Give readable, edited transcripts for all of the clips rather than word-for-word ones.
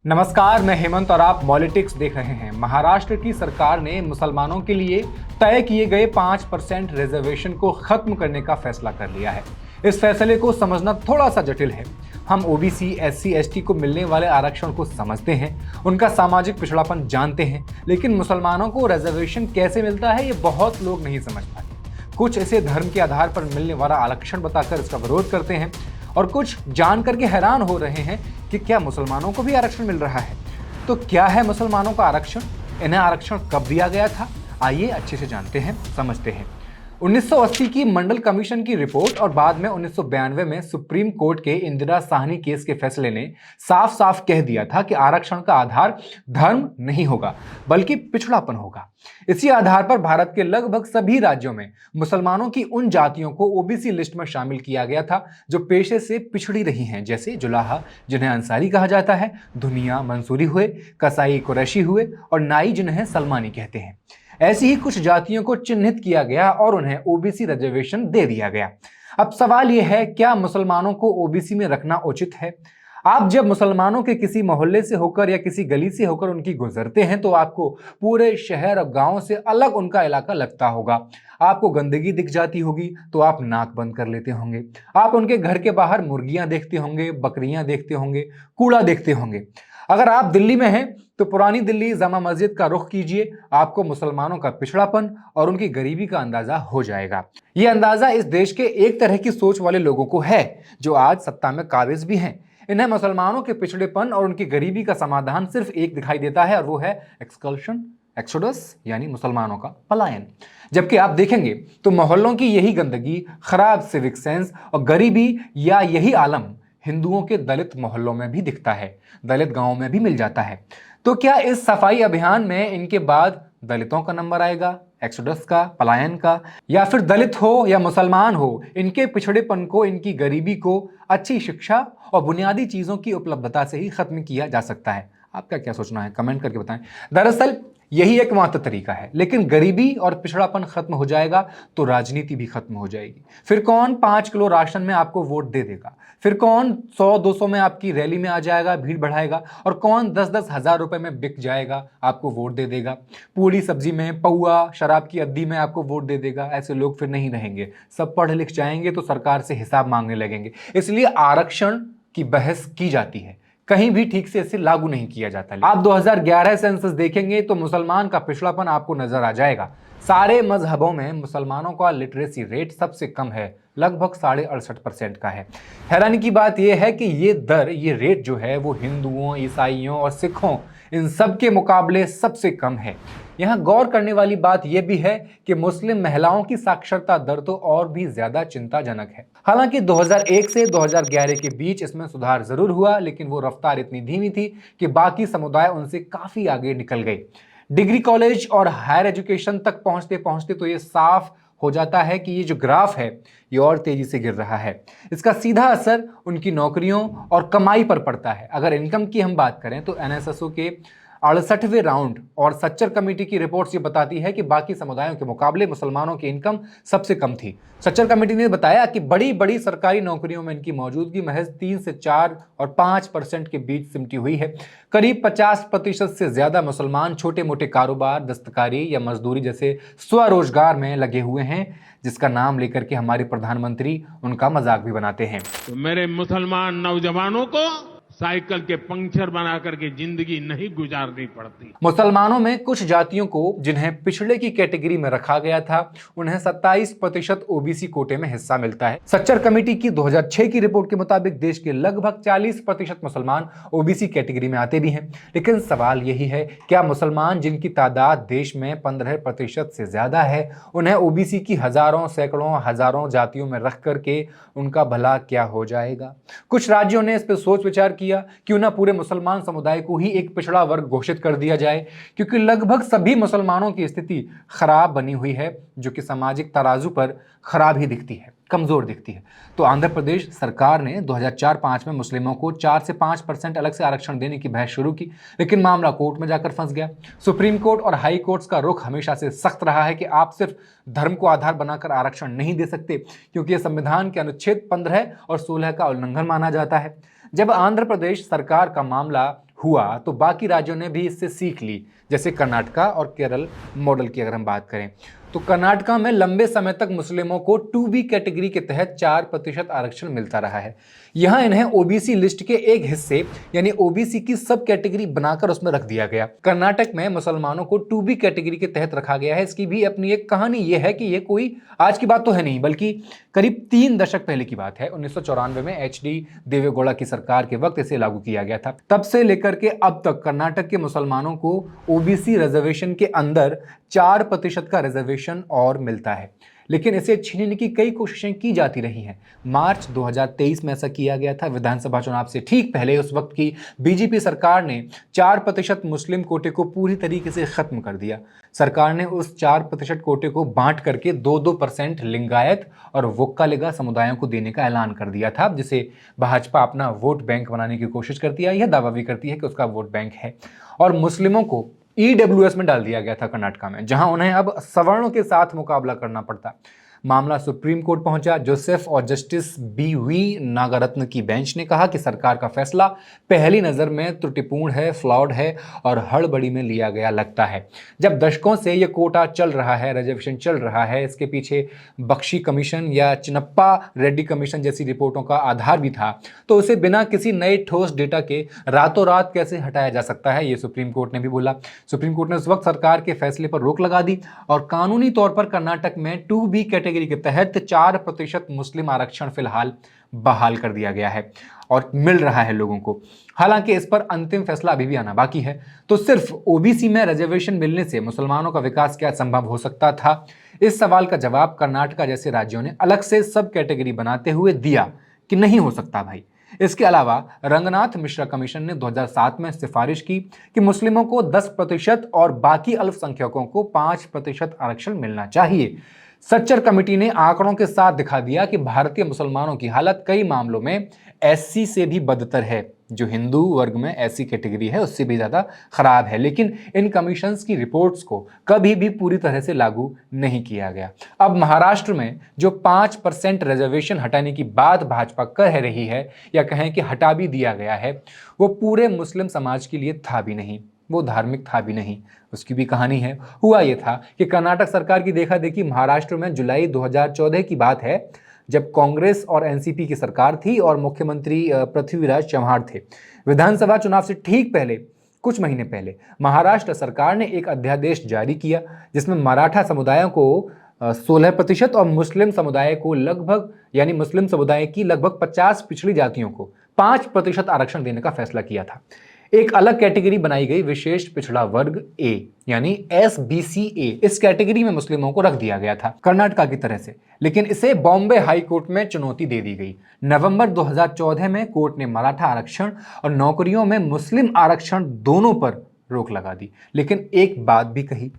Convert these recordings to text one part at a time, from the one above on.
नमस्कार, मैं हेमंत और आप पॉलिटिक्स देख रहे हैं। महाराष्ट्र की सरकार ने मुसलमानों के लिए तय किए गए 5% रिजर्वेशन को खत्म करने का फैसला कर लिया है। इस फैसले को समझना थोड़ा सा जटिल है। हम ओबीसी, एससी, एसटी को मिलने वाले आरक्षण को समझते हैं, उनका सामाजिक पिछड़ापन जानते हैं, लेकिन मुसलमानों को रिजर्वेशन कैसे मिलता है ये बहुत लोग नहीं समझ पाते। कुछ इसे धर्म के आधार पर मिलने वाला आरक्षण बताकर इसका विरोध करते हैं और कुछ जान करके हैरान हो रहे हैं कि क्या मुसलमानों को भी आरक्षण मिल रहा है। तो क्या है मुसलमानों का आरक्षण, इन्हें आरक्षण कब दिया गया था, आइए अच्छे से जानते हैं, समझते हैं। 1980 की मंडल कमीशन की रिपोर्ट और बाद में 1992 में सुप्रीम कोर्ट के इंदिरा साहनी केस के फैसले ने साफ साफ कह दिया था कि आरक्षण का आधार धर्म नहीं होगा बल्कि पिछड़ापन होगा। इसी आधार पर भारत के लगभग सभी राज्यों में मुसलमानों की उन जातियों को ओबीसी लिस्ट में शामिल किया गया था जो पेशे से पिछड़ी रही हैं, जैसे जुलाहा जिन्हें अंसारी कहा जाता है, धुनिया मंसूरी हुए, कसाई कुरैशी हुए और नाई जिन्हें सलमानी कहते हैं। ऐसी ही कुछ जातियों को चिन्हित किया गया और उन्हें ओबीसी रिजर्वेशन दे दिया गया। अब सवाल यह है, क्या मुसलमानों को ओबीसी में रखना उचित है? आप जब मुसलमानों के किसी मोहल्ले से होकर या किसी गली से होकर उनकी गुजरते हैं तो आपको पूरे शहर और गांव से अलग उनका इलाका लगता होगा। आपको गंदगी दिख जाती होगी तो आप नाक बंद कर लेते होंगे। आप उनके घर के बाहर मुर्गियां देखते होंगे, बकरियां देखते होंगे, कूड़ा देखते होंगे। अगर आप दिल्ली में हैं तो पुरानी दिल्ली जामा मस्जिद का रुख कीजिए, आपको मुसलमानों का पिछड़ापन और उनकी गरीबी का अंदाजा हो जाएगा। यह अंदाजा इस देश के एक तरह की सोच वाले लोगों को है जो आज सत्ता में काबिज भी हैं। इन्हें मुसलमानों के पिछड़ेपन और उनकी गरीबी का समाधान सिर्फ एक दिखाई देता है और वो है एक्सकल्शन, एक्सोडस, यानी मुसलमानों का पलायन। जबकि आप देखेंगे तो मोहल्लों की यही गंदगी, खराब सिविक सेंस और गरीबी या यही आलम हिंदुओं के दलित मोहल्लों में भी दिखता है, दलित गांवों में भी मिल जाता है। तो क्या इस सफाई अभियान में इनके बाद दलितों का नंबर आएगा, एक्सोडस का, पलायन का, या फिर दलित हो या मुसलमान हो, इनके पिछड़ेपन को, इनकी गरीबी को अच्छी शिक्षा और बुनियादी चीजों की उपलब्धता से ही खत्म किया जा सकता है? आपका क्या सोचना है, कमेंट करके बताएं। दरअसल यही एकमात्र तरीका है, लेकिन गरीबी और पिछड़ापन खत्म हो जाएगा तो राजनीति भी खत्म हो जाएगी। फिर कौन 5 किलो राशन में आपको वोट दे देगा, फिर कौन 100-200 में आपकी रैली में आ जाएगा, भीड़ बढ़ाएगा, और कौन 10-10 हजार रुपए में बिक जाएगा, आपको वोट दे देगा। पूरी सब्जी में, पौआ, शराब की अद्दी में आपको वोट दे देगा। ऐसे लोग फिर नहीं रहेंगे, सब पढ़ लिख जाएंगे तो सरकार से हिसाब मांगने लगेंगे। इसलिए आरक्षण की बहस की जाती है, कहीं भी ठीक से इसे लागू नहीं किया जाता। आप 2011 सेंसस देखेंगे तो मुसलमान का पिछड़ापन आपको नजर आ जाएगा। सारे मजहबों में मुसलमानों का लिटरेसी रेट सबसे कम है, लगभग 68.5% का है। हैरानी की बात यह है कि ये रेट जो है वो हिंदुओं, ईसाइयों और सिखों, इन सब के मुकाबले सबसे कम है। यहाँ गौर करने वाली बात यह भी है कि मुस्लिम महिलाओं की साक्षरता दर तो और भी ज्यादा चिंताजनक है। हालांकि 2001 से 2011 के बीच इसमें सुधार जरूर हुआ, लेकिन वो रफ्तार इतनी धीमी थी कि बाकी समुदाय उनसे काफी आगे निकल गए। डिग्री कॉलेज और हायर एजुकेशन तक पहुंचते पहुंचते तो ये साफ हो जाता है कि ये जो ग्राफ है ये और तेजी से गिर रहा है। इसका सीधा असर उनकी नौकरियों और कमाई पर पड़ता है। अगर इनकम की हम बात करें तो एनएसएसओ के 68वें राउंड और सच्चर कमेटी की रिपोर्ट्स ये बताती है कि बाकी समुदायों के मुकाबले मुसलमानों की इनकम सबसे कम थी। सच्चर कमेटी ने बताया कि बड़ी बड़ी सरकारी नौकरियों में इनकी मौजूदगी महज 3 से 4 और 5% के बीच सिमटी हुई है। करीब 50% से ज्यादा मुसलमान छोटे मोटे कारोबार, दस्तकारी या मजदूरी जैसे स्वरोजगार में लगे हुए हैं, जिसका नाम लेकर के हमारे प्रधानमंत्री उनका मजाक भी बनाते हैं। तो मेरे मुसलमान नौजवानों को साइकिल के पंक्चर बना करके जिंदगी नहीं गुजारनी पड़ती। मुसलमानों में कुछ जातियों को जिन्हें पिछड़े की कैटेगरी में रखा गया था, उन्हें 27% ओबीसी कोटे में हिस्सा मिलता है। सच्चर कमेटी की 2006 की रिपोर्ट के मुताबिक देश के लगभग 40% मुसलमान ओबीसी कैटेगरी में आते भी हैं। लेकिन सवाल यही है, क्या मुसलमान जिनकी तादाद देश में 15% से ज्यादा है, उन्हें ओबीसी की हजारों, सैकड़ों, हजारों जातियों में रख करके उनका भला क्या हो जाएगा? कुछ राज्यों ने इस पर सोच विचार किया, क्यों ना पूरे मुसलमान समुदाय को ही एक पिछड़ा वर्ग घोषित कर दिया जाए, क्योंकि लगभग सभी मुसलमानों की स्थिति खराब बनी हुई है, जो कि सामाजिक तराजू पर खराब ही दिखती है, कमजोर दिखती है। तो आंध्र प्रदेश सरकार ने 2004-05 में मुस्लिमों को 4 से 5% अलग से आरक्षण देने की बहस शुरू की, लेकिन मामला कोर्ट में जाकर फंस गया। सुप्रीम कोर्ट और हाई कोर्ट्स का रुख हमेशा से सख्त रहा है कि आप सिर्फ धर्म को आधार बनाकर आरक्षण नहीं दे सकते, क्योंकि यह संविधान के अनुच्छेद 15 और 16 का उल्लंघन माना जाता है। जब आंध्र प्रदेश सरकार का मामला हुआ तो बाकी राज्यों ने भी इससे सीख ली, जैसे कर्नाटका और केरल मॉडल की अगर हम बात करें तो कर्नाटका में लंबे समय तक मुस्लिमों को 2B कैटेगरी के तहत 4% आरक्षण मिलता रहा है। यहां इन्हें ओबीसी लिस्ट के एक हिस्से यानी ओबीसी की सब कैटेगरी बनाकर उसमें रख दिया गया। कर्नाटक में मुसलमानों को 2B कैटेगरी के तहत रखा गया है। इसकी भी अपनी एक कहानी यह है कि यह कोई आज की बात तो है नहीं, बल्कि करीब 3 दशक पहले की बात है। 1994 में HD देवेगौड़ा की सरकार के वक्त इसे लागू किया गया था। तब से लेकर के अब तक कर्नाटक के मुसलमानों को ओबीसी रिजर्वेशन के अंदर 4% का रिजर्वेशन और मिलता है, लेकिन इसे छीनने की कई कोशिशें की जाती रही हैं। मार्च 2023 में ऐसा किया गया था। विधानसभा चुनाव से ठीक पहले उस वक्त की बीजेपी सरकार ने 4% मुस्लिम कोटे को पूरी तरीके से खत्म कर दिया। सरकार ने उस 4% कोटे को बांट करके 2% लिंगायत और वोक्कालिगा समुदायों को देने का ऐलान कर दिया था, जिसे भाजपा अपना वोट बैंक बनाने की कोशिश करती है। यह दावा भी करती है कि उसका वोट बैंक है। और मुस्लिमों को EWS में डाल दिया गया था कर्नाटका में, जहां उन्हें अब सवर्णों के साथ मुकाबला करना पड़ता। मामला सुप्रीम कोर्ट पहुंचा। जोसेफ और जस्टिस BV नागरत्न की बेंच ने कहा कि सरकार का फैसला पहली नज़र में त्रुटिपूर्ण है, फ्लॉड है और हड़बड़ी में लिया गया लगता है। जब दशकों से ये कोटा चल रहा है, रिजर्वेशन चल रहा है, इसके पीछे बख्शी कमीशन या चिन्नप्पा रेड्डी कमीशन जैसी रिपोर्टों का आधार भी था, तो उसे बिना किसी नए ठोस डेटा के रातों रात कैसे हटाया जा सकता है, ये सुप्रीम कोर्ट ने भी बोला। सुप्रीम कोर्ट ने उस वक्त सरकार के फैसले पर रोक लगा दी और कानूनी तौर पर कर्नाटक में 2B कैटेगरी के तहत 4% मुस्लिम आरक्षण फिलहाल बहाल कर दिया गया है और मिल रहा है लोगों को। हालांकि इस पर अंतिम फैसला अभी भी आना बाकी है। तो सिर्फ ओबीसी में रिजर्वेशन मिलने से मुसलमानों का विकास क्या संभव हो सकता था? इस सवाल का जवाब कर्नाटका जैसे राज्यों ने अलग से सब कैटेगरी बनाते हुए दिया कि नहीं हो सकता भाई। इसके अलावा रंगनाथ मिश्रा कमीशन ने 2007 में सिफारिश की कि मुस्लिमों को 10% और बाकी अल्पसंख्यकों को 5% आरक्षण मिलना चाहिए। सच्चर कमेटी ने आंकड़ों के साथ दिखा दिया कि भारतीय मुसलमानों की हालत कई मामलों में SC से भी बदतर है। जो हिंदू वर्ग में SC कैटेगरी है उससे भी ज़्यादा खराब है, लेकिन इन कमीशंस की रिपोर्ट्स को कभी भी पूरी तरह से लागू नहीं किया गया। अब महाराष्ट्र में जो 5% रिजर्वेशन हटाने की बात भाजपा कह रही है या कहें कि हटा भी दिया गया है, वो पूरे मुस्लिम समाज के लिए था भी नहीं, वो धार्मिक था भी नहीं। उसकी भी कहानी है। हुआ ये था कि कर्नाटक सरकार की देखा देखी महाराष्ट्र में जुलाई 2014 की बात है, जब कांग्रेस और एनसीपी की सरकार थी और मुख्यमंत्री पृथ्वीराज चव्हाण थे। विधानसभा चुनाव से ठीक पहले, कुछ महीने पहले, महाराष्ट्र सरकार ने एक अध्यादेश जारी किया जिसमें मराठा समुदायों को 16% और मुस्लिम समुदाय को लगभग, यानी मुस्लिम समुदाय की लगभग 50 पिछड़ी जातियों को 5% आरक्षण देने का फैसला किया था। एक अलग कैटेगरी बनाई गई, विशेष पिछड़ा वर्ग A यानी SBCA। इस कैटेगरी में मुस्लिमों को रख दिया गया था कर्नाटका की तरह से, लेकिन इसे बॉम्बे हाई कोर्ट में चुनौती दे दी गई। नवंबर 2014 में कोर्ट ने मराठा आरक्षण और नौकरियों में मुस्लिम आरक्षण दोनों पर रोक लगा दी, लेकिन एक बात भी कही,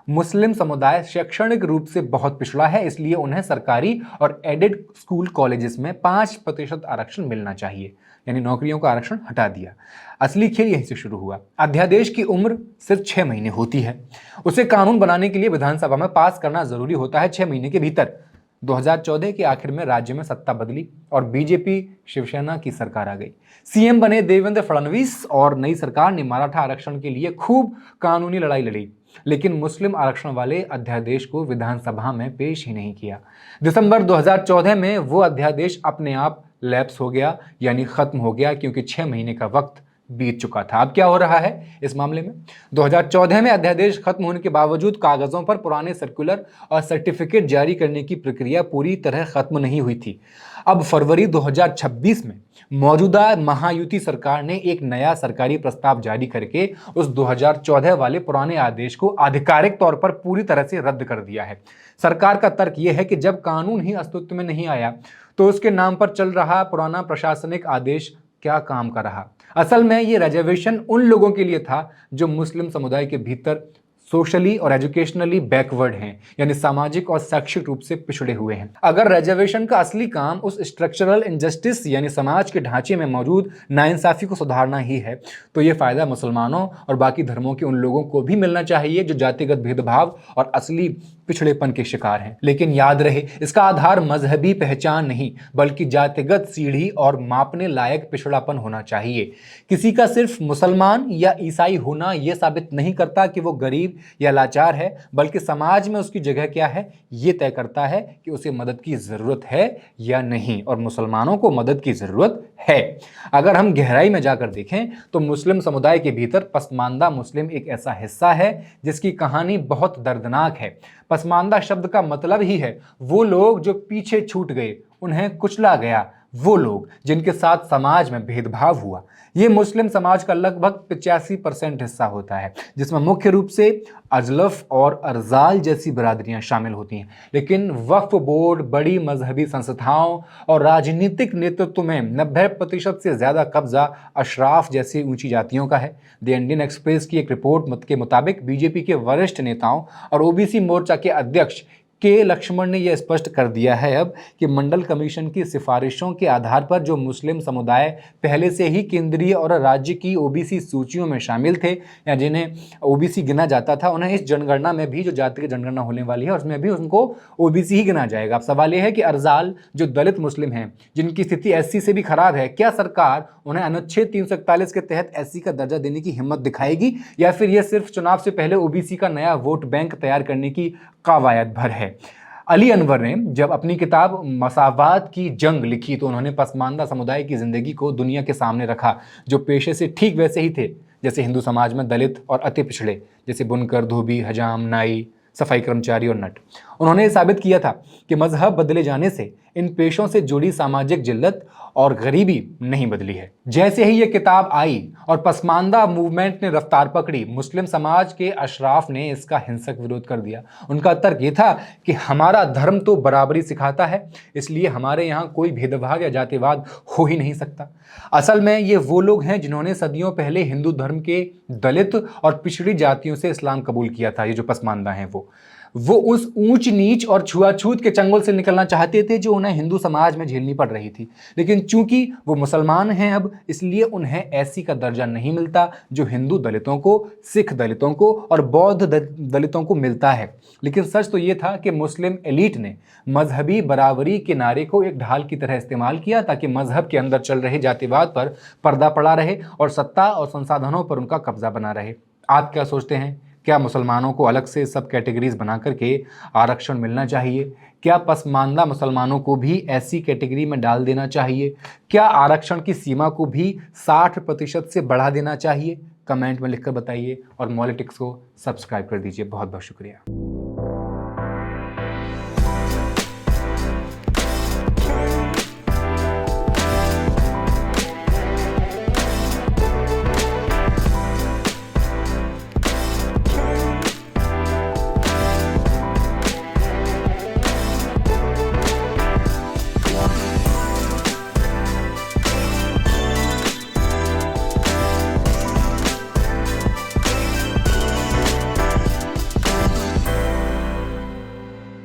मुस्लिम समुदाय शैक्षणिक रूप से बहुत पिछड़ा है, इसलिए उन्हें सरकारी और एडेड स्कूल कॉलेजेस में 5% आरक्षण मिलना चाहिए, यानी नौकरियों का आरक्षण हटा दिया। असली खेल यहीं से शुरू हुआ। अध्यादेश की उम्र सिर्फ 6 महीने होती है। उसे कानून बनाने के लिए विधानसभा में पास करना जरूरी होता है 6 महीने के भीतर। 2014 के आखिर में राज्य में सत्ता बदली और बीजेपी शिवसेना की सरकार आ गई। सीएम बने देवेंद्र फडणवीस और नई सरकार ने मराठा आरक्षण के लिए खूब कानूनी लड़ाई लड़ी, लेकिन मुस्लिम आरक्षण वाले अध्यादेश को विधानसभा में पेश ही नहीं किया। दिसंबर 2014 में वो अध्यादेश अपने आप लैप्स हो गया, यानी खत्म हो गया, क्योंकि 6 महीने का वक्त बीत चुका था। अब क्या हो रहा है इस मामले में? 2014 में अध्यादेश खत्म होने के बावजूद कागजों पर पुराने सर्कुलर और सर्टिफिकेट जारी करने की प्रक्रिया पूरी तरह खत्म नहीं हुई थी। अब फरवरी 2026 में मौजूदा महायुति सरकार ने एक नया सरकारी प्रस्ताव जारी करके उस 2014 वाले पुराने आदेश को आधिकारिक तौर पर पूरी तरह से रद्द कर दिया है। सरकार का तर्क यह है कि जब कानून ही अस्तित्व में नहीं आया तो उसके नाम पर चल रहा पुराना प्रशासनिक आदेश क्या काम कर रहा। असल में ये रिजर्वेशन उन लोगों के लिए था जो मुस्लिम समुदाय के भीतर सोशली और एजुकेशनली बैकवर्ड हैं, यानी सामाजिक और शैक्षिक रूप से पिछड़े हुए हैं। अगर रिजर्वेशन का असली काम उस स्ट्रक्चरल इनजस्टिस यानी समाज के ढांचे में मौजूद नाइंसाफी को सुधारना ही है, तो ये फायदा मुसलमानों और बाकी धर्मों के उन लोगों को भी मिलना चाहिए जो जातिगत भेदभाव और असली पिछड़ेपन के शिकार हैं। लेकिन याद रहे, इसका आधार मजहबी पहचान नहीं बल्कि जातिगत सीढ़ी और मापने लायक पिछड़ापन होना चाहिए। किसी का सिर्फ मुसलमान या ईसाई होना यह साबित नहीं करता कि वो गरीब या लाचार है, बल्कि समाज में उसकी जगह क्या है ये तय करता है कि उसे मदद की जरूरत है या नहीं। और मुसलमानों को मदद की जरूरत है। अगर हम गहराई में जाकर देखें तो मुस्लिम समुदाय के भीतर पसमानदा मुस्लिम एक ऐसा हिस्सा है जिसकी कहानी बहुत दर्दनाक है। पसमानदा शब्द का मतलब ही है वो लोग जो पीछे छूट गए, उन्हें कुचला गया, वो लोग जिनके साथ समाज में भेदभाव हुआ। ये मुस्लिम समाज का लगभग 85% हिस्सा होता है, जिसमें मुख्य रूप से अजलफ और अरजाल जैसी बिरादरियां शामिल होती हैं। लेकिन वक्फ बोर्ड, बड़ी मजहबी संस्थाओं और राजनीतिक नेतृत्व में 90% से ज्यादा कब्जा अशराफ जैसी ऊंची जातियों का है। द इंडियन एक्सप्रेस की एक रिपोर्ट के मुताबिक बीजेपी के वरिष्ठ नेताओं और ओबीसी मोर्चा के अध्यक्ष के लक्ष्मण ने यह स्पष्ट कर दिया है अब कि मंडल कमीशन की सिफारिशों के आधार पर जो मुस्लिम समुदाय पहले से ही केंद्रीय और राज्य की ओबीसी सूचियों में शामिल थे या जिन्हें ओबीसी गिना जाता था, उन्हें इस जनगणना में भी, जो जाति की जनगणना होने वाली है उसमें भी उनको ओबीसी ही गिना जाएगा। अब सवाल यह है कि अरजाल जो दलित मुस्लिम हैं, जिनकी स्थिति एससी से भी खराब है, क्या सरकार उन्हें अनुच्छेद 341 के तहत एससी का दर्जा देने की हिम्मत दिखाएगी या फिर यह सिर्फ चुनाव से पहले ओबीसी का नया वोट बैंक तैयार करने की कवायद भर है? अली अनवर ने जब अपनी किताब मसावात की जंग लिखी तो उन्होंने पसमानदा समुदाय की जिंदगी को दुनिया के सामने रखा, जो पेशे से ठीक वैसे ही थे जैसे हिंदू समाज में दलित और अति पिछड़े, जैसे बुनकर, धोबी, हजाम, नाई, सफाई कर्मचारी और नट। उन्होंने साबित किया था कि मजहब बदले जाने से इन पेशों से जुड़ी सामाजिक जिल्लत और गरीबी नहीं बदली है। जैसे ही ये किताब आई और पसमानदा मूवमेंट ने रफ्तार पकड़ी, मुस्लिम समाज के अशराफ ने इसका हिंसक विरोध कर दिया। उनका तर्क ये था कि हमारा धर्म तो बराबरी सिखाता है, इसलिए हमारे यहाँ कोई भेदभाव या जातिवाद हो ही नहीं सकता। असल में ये वो लोग हैं जिन्होंने सदियों पहले हिंदू धर्म के दलित और पिछड़ी जातियों से इस्लाम कबूल किया था। ये जो पसमानदा हैं वो उस ऊंच नीच और छुआछूत के चंगुल से निकलना चाहते थे जो उन्हें हिंदू समाज में झेलनी पड़ रही थी। लेकिन चूंकि वो मुसलमान हैं अब, इसलिए उन्हें ऐसी का दर्जा नहीं मिलता जो हिंदू दलितों को, सिख दलितों को और बौद्ध दलितों को मिलता है। लेकिन सच तो ये था कि मुस्लिम एलीट ने मजहबी बराबरी के नारे को एक ढाल की तरह इस्तेमाल किया ताकि मजहब के अंदर चल रहे जातिवाद पर पर्दा पड़ा रहे और सत्ता और संसाधनों पर उनका कब्जा बना रहे। आप क्या सोचते हैं? क्या मुसलमानों को अलग से सब कैटेगरीज बना करके आरक्षण मिलना चाहिए? क्या पसमानदा मुसलमानों को भी ऐसी कैटेगरी में डाल देना चाहिए? क्या आरक्षण की सीमा को भी 60% से बढ़ा देना चाहिए? कमेंट में लिखकर बताइए और मॉलिटिक्स को सब्सक्राइब कर दीजिए। बहुत बहुत शुक्रिया।